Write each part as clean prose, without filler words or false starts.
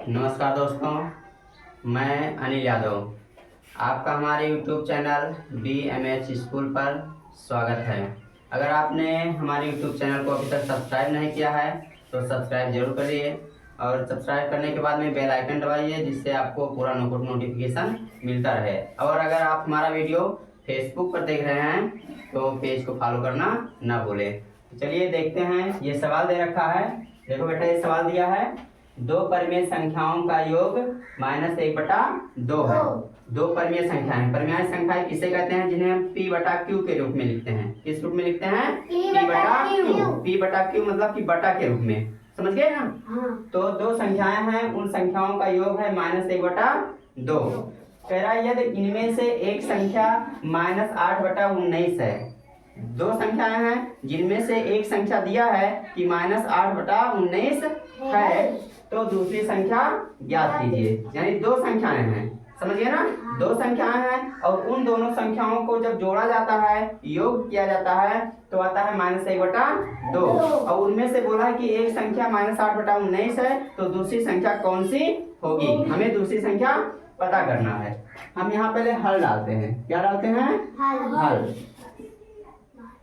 नमस्कार दोस्तों, मैं अनिल यादव। आपका हमारे YouTube चैनल BMH स्कूल पर स्वागत है। अगर आपने हमारे YouTube चैनल को अभी तक सब्सक्राइब नहीं किया है तो सब्सक्राइब जरूर करिए और सब्सक्राइब करने के बाद में बेल आइकन दबाइए, जिससे आपको पूरा नोटिफिकेशन मिलता रहे। और अगर आप हमारा वीडियो फेसबुक पर देख रहे हैं तो पेज को फॉलो करना ना भूलें। चलिए देखते हैं, ये सवाल दे रखा है। देखो बेटा, ये सवाल दिया है, दो परिमेय संख्याओं का योग -1/2 है। दो परिमेय संख्याएं, परिमेय संख्याएं किसे कहते हैं? जिन्हें हम P/Q के रूप में लिखते हैं। किस रूप में लिखते हैं? P/Q। P/Q मतलब कि बटा के रूप में, समझ गए ना? हाँ। तो दो संख्याएं हैं, उन संख्याओं का योग है -1/2। कह रहा है यदि इनमें से एक संख्या -8/19 है। दो संख्याएं हैं जिनमें से एक संख्या दिया है कि -8/19 है, तो दूसरी संख्या ज्ञात कीजिए। यानी दो संख्याएं हैं, समझिए ना? दो संख्याएं हैं और उन दोनों संख्याओं को जब जोड़ा जाता है, योग किया जाता है, तो आता है -1/2। और उनमें से बोला है कि एक संख्या -8/19 है, तो दूसरी संख्या कौन सी होगी? हमें दूसरी संख्या पता करना है। हम यहाँ पहले हल डालते हैं। क्या डालते हैं? हल।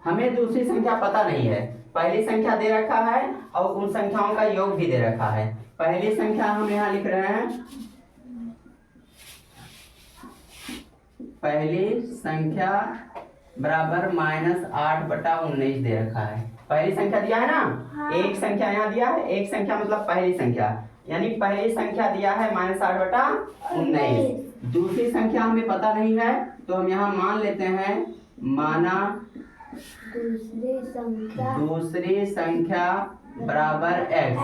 हमें दूसरी संख्या पता नहीं है, पहली संख्या दे रखा है और उन संख्याओं का योग भी दे रखा है। पहली संख्या हम यहाँ लिख रहे हैं, पहली संख्या बराबर -8/19 दे रखा है। पहली संख्या दिया है ना? हाँ। एक संख्या यहाँ दिया है, एक संख्या मतलब पहली संख्या, यानी पहली संख्या दिया है -8/19। दूसरी संख्या हमें पता नहीं है, तो हम यहाँ मान लेते हैं, माना दूसरी संख्या बराबर x।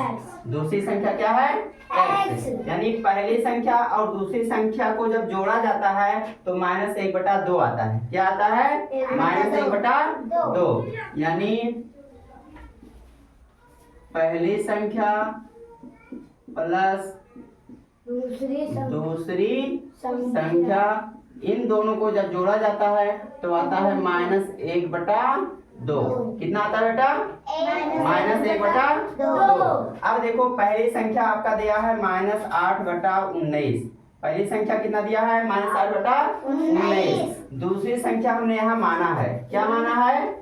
दूसरी संख्या क्या है? x। यानी पहली संख्या और दूसरी संख्या को जब जोड़ा जाता है तो -1/2 आता है। क्या आता है? -1/2। यानी पहली संख्या प्लस दूसरी संख्या, इन दोनों को जब जोड़ा जाता है तो आता है -1/2। कितना आता है बेटा? -1/2। अब देखो, पहली संख्या आपका दिया है -8/19। पहली संख्या कितना दिया है? -8/19। दूसरी संख्या हमने यहाँ माना है, क्या माना है?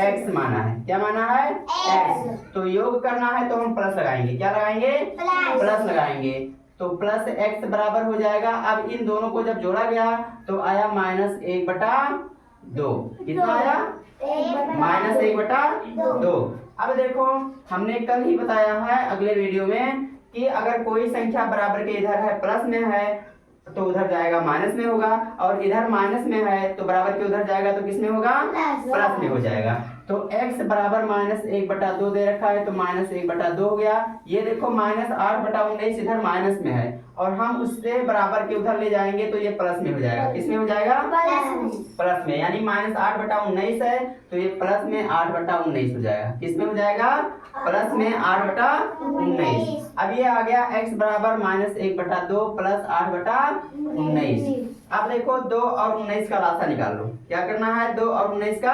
x माना है। क्या माना है? x। तो योग करना है तो हम प्लस लगाएंगे। क्या लगाएंगे? प्लस लगाएंगे। तो प्लस x बराबर हो जाएगा। अब इन दोनों को जब जोड़ा गया तो आया -1/2। कितना आया? -1/2। अब देखो, हमने कल ही बताया है अगले वीडियो में कि अगर कोई संख्या बराबर के इधर है प्लस में है तो उधर जाएगा माइनस में होगा, और इधर माइनस में है तो बराबर के उधर जाएगा तो किस में होगा? प्लस में हो जाएगा। तो x बराबर -1/2 दे रखा है, तो -1/2 हो गया। ये देखो, -8/19 इधर माइनस में है और हम उससे बराबर के उधर ले जाएंगे तो ये प्लस में हो जाएगा। किस में हो जाएगा? प्लस में। यानी -8/19 है तो ये प्लस में 8/19 हो जाएगा। किस में हो जाएगा? प्लस में 8/19। अब ये आ गया x बराबर -1/2 प्लस 8/19। अब देखो, 2 और 19 का लासा निकाल लो। क्या करना है? 2 और 19 का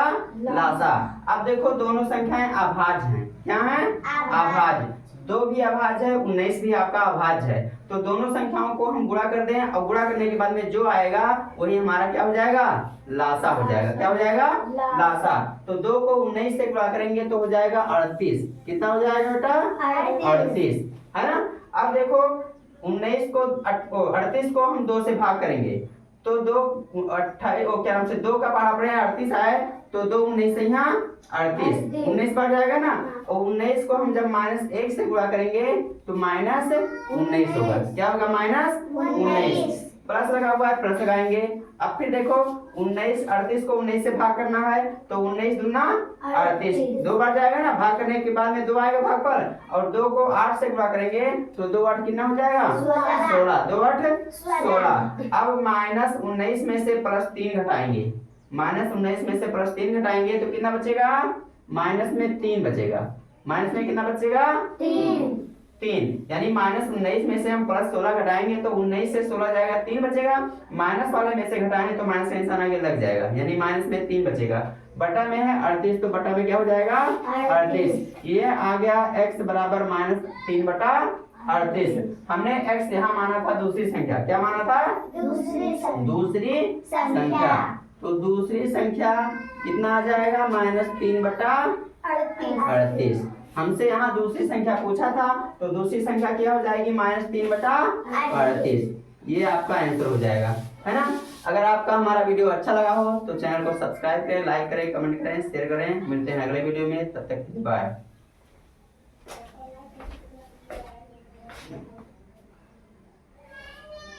लासा। अब देखो, दोनों संख्याएं अभाज्य हैं। क्या है? अभाज्य। 2 भी अभाज्य है, 19 भी आपका अभाज्य है। तो दोनों संख्याओं को हम गुणा कर दें और गुणा करने के बाद में जो आएगा वही हमारा क्या हो जाएगा? लासा हो जाएगा। क्या हो जाएगा? लासा। तो 2 को 19 से गुणा करेंगे तो हो जाएगा 38। कितना हो जाएगा बेटा? 38, है ना? अब देखो, 38 को हम 2 से भाग करेंगे तो 2 का बराबर है 38 आए, तो 2 19 से यहाँ 19 बढ़ जाएगा ना। और 19 को हम जब -1 से गुणा करेंगे तो -19 होगा। क्या होगा? -19। प्लस लगा हुआ है, प्लस लगाएंगे। अब फिर देखो, 38 को 19 से भाग करना है तो 19 दूना 38, 2 बढ़ जाएगा ना। भाग करने के बाद में 2 आएगा भाग पर, और 2 को 8 से गुणा करेंगे तो 2 8 कितना हो जाएगा? 16। 2 8 16। अब -19 में से +3 घटाएंगे। -19 में से +3 घटाएंगे तो कितना बचेगा? माइनस में 3 बचेगा। माइनस में कितना बचेगा? 3। यानी -19 में से हम +16 घटाएंगे तो 19 से 16 जाएगा, 3 बचेगा। माइनस वाले में से घटाएंगे तो माइनस का निशान आगे लग जाएगा, यानी माइनस में 3 बचेगा। बटा में है 38, तो बटा में क्या हो जाएगा 38। ये आ गया x बराबर -3/38। हमने x यहाँ माना था दूसरी संख्या, क्या माना था दूसरी संख्या। तो दूसरी संख्या कितना आ जाएगा -3/38। हमसे यहाँ दूसरी संख्या पूछा था, तो दूसरी संख्या क्या हो जाएगी -3/38। ये आपका आंसर हो जाएगा, है ना। अगर आपका हमारा वीडियो अच्छा लगा हो तो चैनल को सब्सक्राइब करें, लाइक करें, कमेंट करें, शेयर करें। मिलते हैं अगले वीडियो में, तब तक बाय।